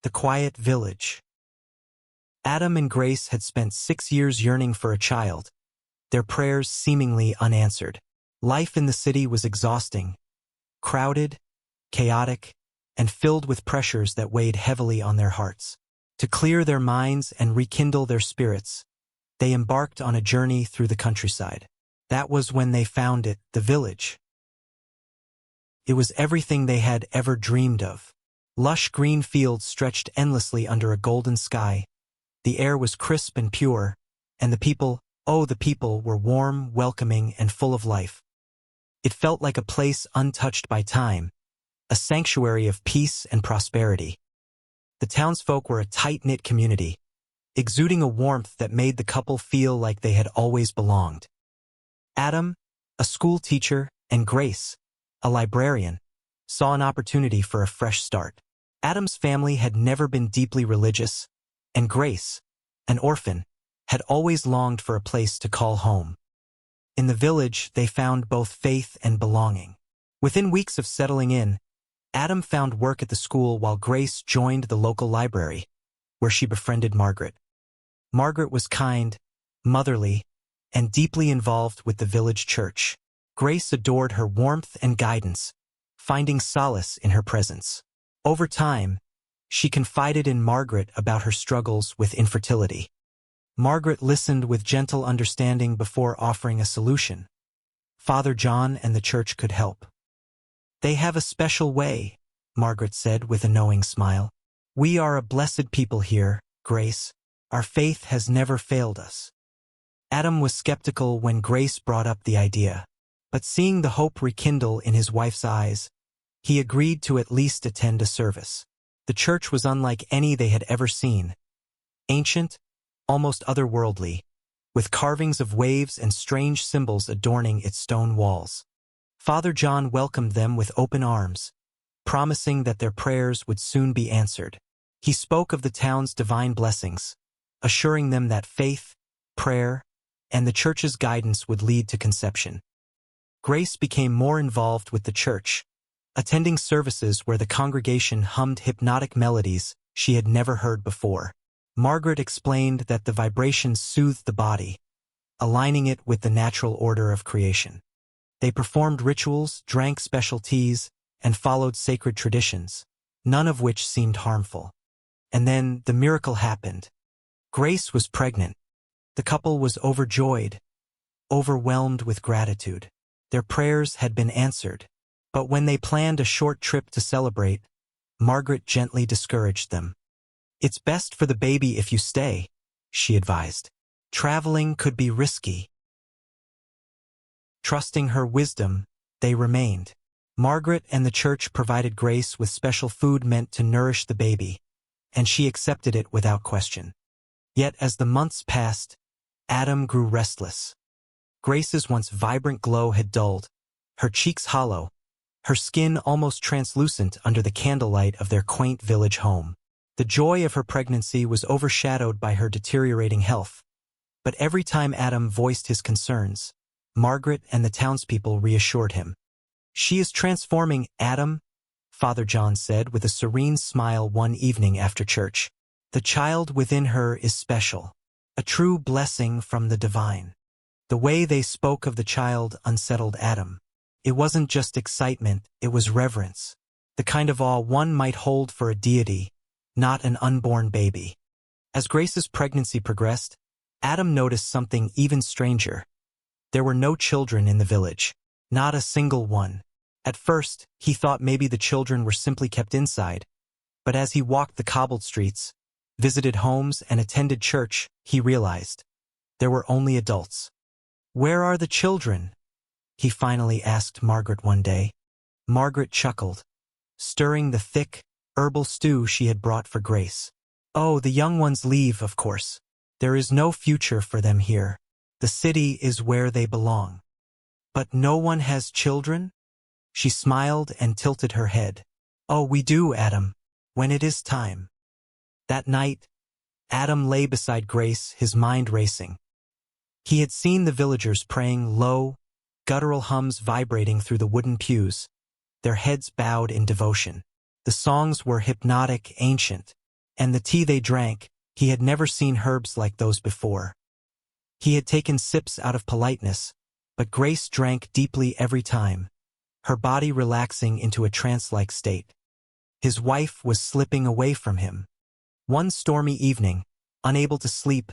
The quiet village. Adam and Grace had spent 6 years yearning for a child, their prayers seemingly unanswered. Life in the city was exhausting, crowded, chaotic, and filled with pressures that weighed heavily on their hearts. To clear their minds and rekindle their spirits, they embarked on a journey through the countryside. That was when they found it, the village. It was everything they had ever dreamed of. Lush green fields stretched endlessly under a golden sky. The air was crisp and pure, and the people were warm, welcoming, and full of life. It felt like a place untouched by time, a sanctuary of peace and prosperity. The townsfolk were a tight-knit community, exuding a warmth that made the couple feel like they had always belonged. Adam, a school teacher, and Grace, a librarian, saw an opportunity for a fresh start. Adam's family had never been deeply religious, and Grace, an orphan, had always longed for a place to call home. In the village, they found both faith and belonging. Within weeks of settling in, Adam found work at the school while Grace joined the local library, where she befriended Margaret. Margaret was kind, motherly, and deeply involved with the village church. Grace adored her warmth and guidance, finding solace in her presence. Over time, she confided in Margaret about her struggles with infertility. Margaret listened with gentle understanding before offering a solution. Father John and the church could help. "They have a special way," Margaret said with a knowing smile. "We are a blessed people here, Grace. Our faith has never failed us." Adam was skeptical when Grace brought up the idea, but seeing the hope rekindle in his wife's eyes, he agreed to at least attend a service. The church was unlike any they had ever seen. Ancient, almost otherworldly, with carvings of waves and strange symbols adorning its stone walls. Father John welcomed them with open arms, promising that their prayers would soon be answered. He spoke of the town's divine blessings, assuring them that faith, prayer, and the church's guidance would lead to conception. Grace became more involved with the church, attending services where the congregation hummed hypnotic melodies she had never heard before. Margaret explained that the vibrations soothed the body, aligning it with the natural order of creation. They performed rituals, drank special teas, and followed sacred traditions, none of which seemed harmful. And then the miracle happened. Grace was pregnant. The couple was overjoyed, overwhelmed with gratitude. Their prayers had been answered. But when they planned a short trip to celebrate, Margaret gently discouraged them. "It's best for the baby if you stay," she advised. "Traveling could be risky." Trusting her wisdom, they remained. Margaret and the church provided Grace with special food meant to nourish the baby, and she accepted it without question. Yet as the months passed, Adam grew restless. Grace's once vibrant glow had dulled, her cheeks hollow, her skin almost translucent under the candlelight of their quaint village home. The joy of her pregnancy was overshadowed by her deteriorating health. But every time Adam voiced his concerns, Margaret and the townspeople reassured him. "She is transforming, Adam," Father John said with a serene smile one evening after church. "The child within her is special, a true blessing from the divine." The way they spoke of the child unsettled Adam. It wasn't just excitement, it was reverence, the kind of awe one might hold for a deity, not an unborn baby. As Grace's pregnancy progressed, Adam noticed something even stranger. There were no children in the village, not a single one. At first, he thought maybe the children were simply kept inside, but as he walked the cobbled streets, visited homes, and attended church, he realized there were only adults. "Where are the children?" he finally asked Margaret one day. Margaret chuckled, stirring the thick, herbal stew she had brought for Grace. "Oh, the young ones leave, of course. There is no future for them here. The city is where they belong." "But no one has children?" She smiled and tilted her head. "Oh, we do, Adam, when it is time." That night, Adam lay beside Grace, his mind racing. He had seen the villagers praying low, guttural hums vibrating through the wooden pews, their heads bowed in devotion. The songs were hypnotic, ancient, And the tea they drank, he had never seen herbs like those before. He had taken sips out of politeness, but Grace drank deeply every time, her body relaxing into a trance-like state. His wife was slipping away from him. One stormy evening, unable to sleep,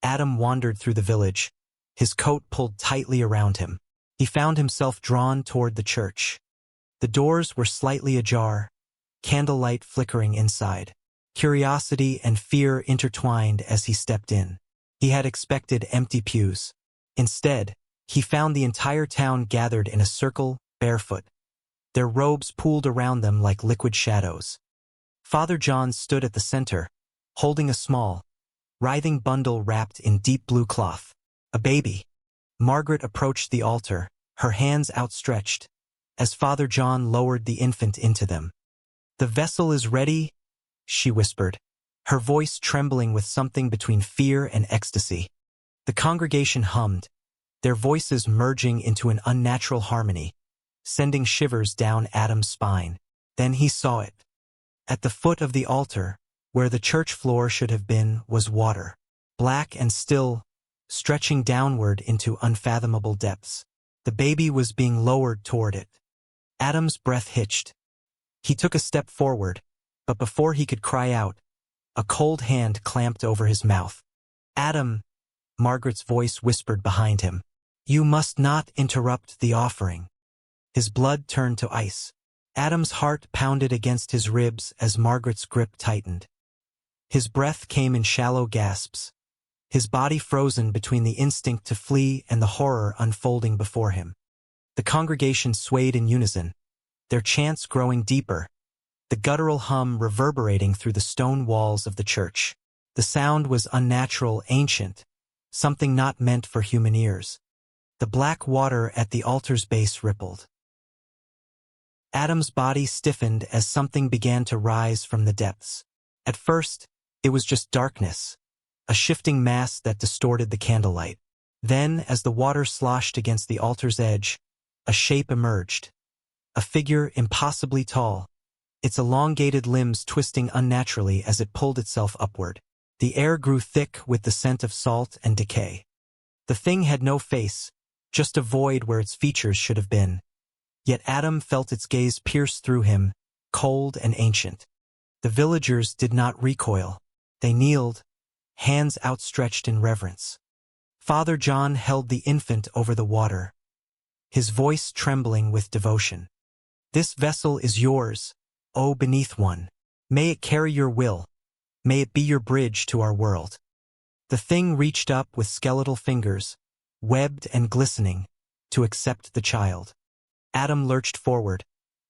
Adam wandered through the village, his coat pulled tightly around him. He found himself drawn toward the church. The doors were slightly ajar, candlelight flickering inside. Curiosity and fear intertwined as he stepped in. He had expected empty pews. Instead, he found the entire town gathered in a circle, barefoot. Their robes pooled around them like liquid shadows. Father John stood at the center, holding a small, writhing bundle wrapped in deep blue cloth. A baby. Margaret approached the altar, her hands outstretched, as Father John lowered the infant into them. "The vessel is ready," she whispered, her voice trembling with something between fear and ecstasy. The congregation hummed, their voices merging into an unnatural harmony, sending shivers down Adam's spine. Then he saw it. At the foot of the altar, where the church floor should have been, was water, black and still, stretching downward into unfathomable depths. The baby was being lowered toward it. Adam's breath hitched. He took a step forward, but before he could cry out, a cold hand clamped over his mouth. "Adam," Margaret's voice whispered behind him, "you must not interrupt the offering." His blood turned to ice. Adam's heart pounded against his ribs as Margaret's grip tightened. His breath came in shallow gasps, his body frozen between the instinct to flee and the horror unfolding before him. The congregation swayed in unison, their chants growing deeper, the guttural hum reverberating through the stone walls of the church. The sound was unnatural, ancient, something not meant for human ears. The black water at the altar's base rippled. Adam's body stiffened as something began to rise from the depths. At first, it was just darkness, a shifting mass that distorted the candlelight. Then, as the water sloshed against the altar's edge, a shape emerged. A figure impossibly tall, its elongated limbs twisting unnaturally as it pulled itself upward. The air grew thick with the scent of salt and decay. The thing had no face, just a void where its features should have been. Yet Adam felt its gaze pierce through him, cold and ancient. The villagers did not recoil. They kneeled, hands outstretched in reverence. Father John held the infant over the water, his voice trembling with devotion. "This vessel is yours, O beneath one. May it carry your will. May it be your bridge to our world." The thing reached up with skeletal fingers, webbed and glistening, to accept the child. Adam lurched forward,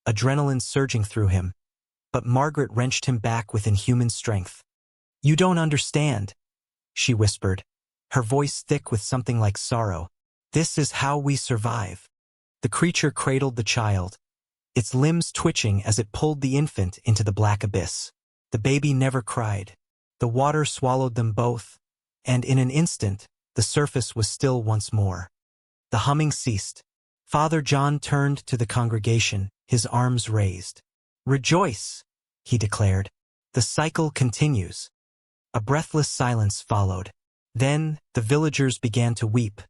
adrenaline surging through him, but Margaret wrenched him back with inhuman strength. "You don't understand," she whispered, her voice thick with something like sorrow. "This is how we survive." The creature cradled the child, its limbs twitching as it pulled the infant into the black abyss. The baby never cried. The water swallowed them both, and in an instant, the surface was still once more. The humming ceased. Father John turned to the congregation, his arms raised. "Rejoice," he declared. "The cycle continues." A breathless silence followed. Then the villagers began to weep.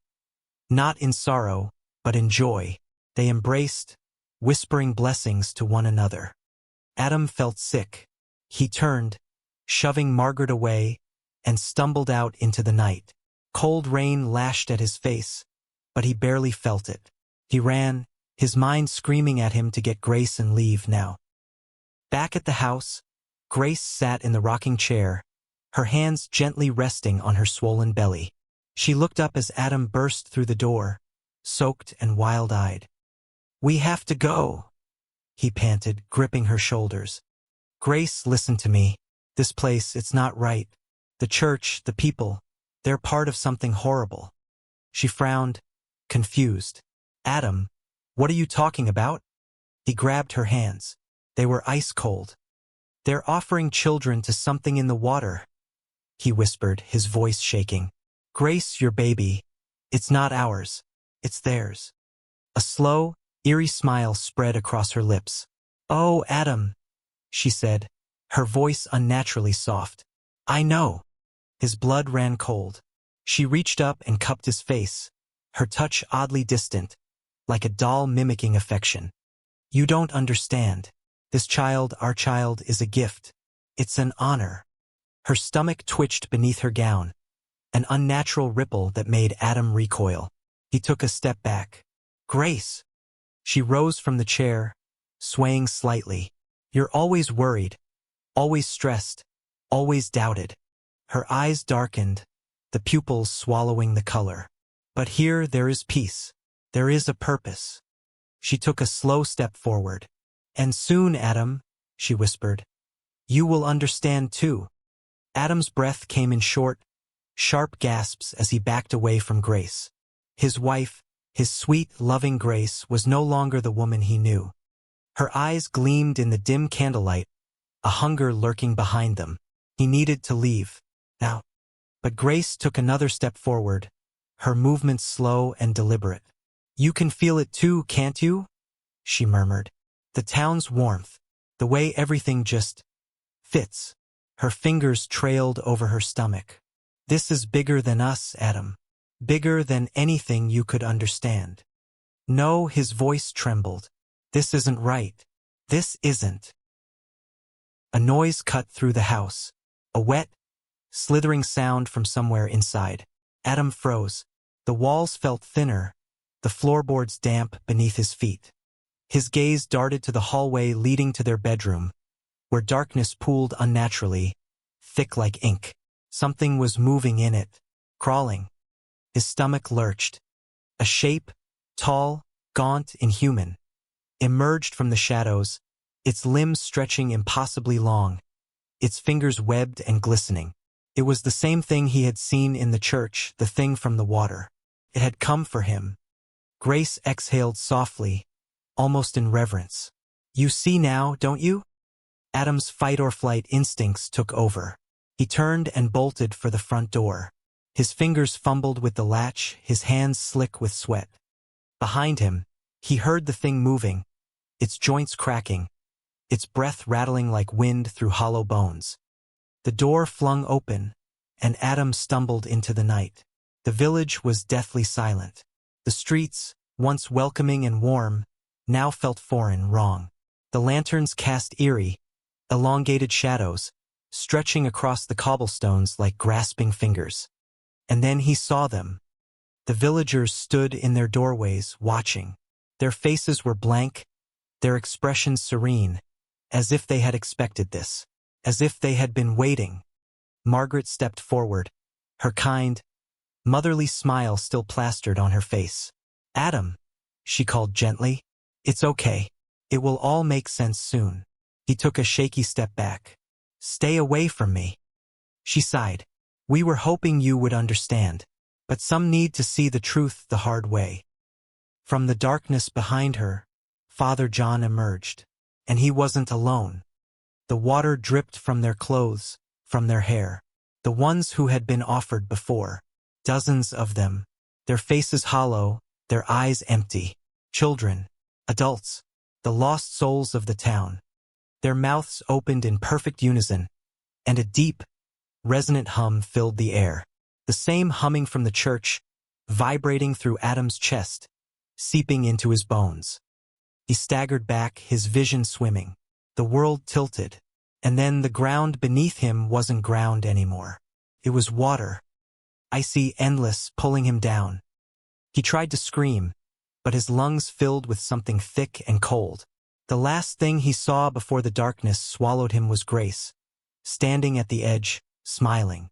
Not in sorrow, but in joy. They embraced, whispering blessings to one another. Adam felt sick. He turned, shoving Margaret away, and stumbled out into the night. Cold rain lashed at his face, but he barely felt it. He ran, his mind screaming at him to get Grace and leave now. Back at the house, Grace sat in the rocking chair, her hands gently resting on her swollen belly. She looked up as Adam burst through the door, soaked and wild-eyed. "We have to go," he panted, gripping her shoulders. "Grace, listen to me. This place, it's not right. The church, the people, they're part of something horrible." She frowned, confused. "Adam, what are you talking about?" He grabbed her hands. They were ice cold. "They're offering children to something in the water," he whispered, his voice shaking. "Grace, your baby. It's not ours. It's theirs." A slow, eerie smile spread across her lips. "Oh, Adam," she said, her voice unnaturally soft. I know. His blood ran cold. She reached up and cupped his face, her touch oddly distant, like a doll mimicking affection. You don't understand. This child, our child, is a gift. It's an honor. Her stomach twitched beneath her gown, an unnatural ripple that made Adam recoil. He took a step back. Grace. She rose from the chair, swaying slightly. You're always worried, always stressed, always doubted. Her eyes darkened, the pupils swallowing the color. But here there is peace. There is a purpose. She took a slow step forward. And soon, Adam, she whispered, you will understand too. Adam's breath came in short, sharp gasps as he backed away from Grace. His wife, his sweet, loving Grace, was no longer the woman he knew. Her eyes gleamed in the dim candlelight, a hunger lurking behind them. He needed to leave. Now. But Grace took another step forward, her movements slow and deliberate. You can feel it too, can't you? She murmured. The town's warmth, the way everything just fits. Her fingers trailed over her stomach. This is bigger than us, Adam. Bigger than anything you could understand. No, his voice trembled. This isn't right. This isn't. A noise cut through the house. A wet, slithering sound from somewhere inside. Adam froze. The walls felt thinner, the floorboards damp beneath his feet. His gaze darted to the hallway leading to their bedroom, where darkness pooled unnaturally, thick like ink. Something was moving in it, crawling. His stomach lurched. A shape, tall, gaunt, inhuman, emerged from the shadows, its limbs stretching impossibly long, its fingers webbed and glistening. It was the same thing he had seen in the church, the thing from the water. It had come for him. Grace exhaled softly, almost in reverence. You see now, don't you? Adam's fight-or-flight instincts took over. He turned and bolted for the front door. His fingers fumbled with the latch, his hands slick with sweat. Behind him, he heard the thing moving, its joints cracking, its breath rattling like wind through hollow bones. The door flung open, and Adam stumbled into the night. The village was deathly silent. The streets, once welcoming and warm, now felt foreign, wrong. The lanterns cast eerie, elongated shadows, stretching across the cobblestones like grasping fingers. And then he saw them. The villagers stood in their doorways, watching. Their faces were blank, their expressions serene, as if they had expected this, as if they had been waiting. Margaret stepped forward, her kind, motherly smile still plastered on her face. Adam, she called gently. It's okay. It will all make sense soon. He took a shaky step back. Stay away from me. She sighed. We were hoping you would understand, but some need to see the truth the hard way. From the darkness behind her, Father John emerged, and he wasn't alone. The water dripped from their clothes, from their hair. The ones who had been offered before. Dozens of them. Their faces hollow, their eyes empty. Children, adults, the lost souls of the town. Their mouths opened in perfect unison, and a deep, resonant hum filled the air. The same humming from the church, vibrating through Adam's chest, seeping into his bones. He staggered back, his vision swimming. The world tilted, and then the ground beneath him wasn't ground anymore. It was water, icy, endless, pulling him down. He tried to scream, but his lungs filled with something thick and cold. The last thing he saw before the darkness swallowed him was Grace, standing at the edge, smiling.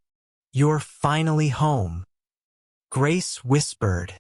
You're finally home, Grace whispered.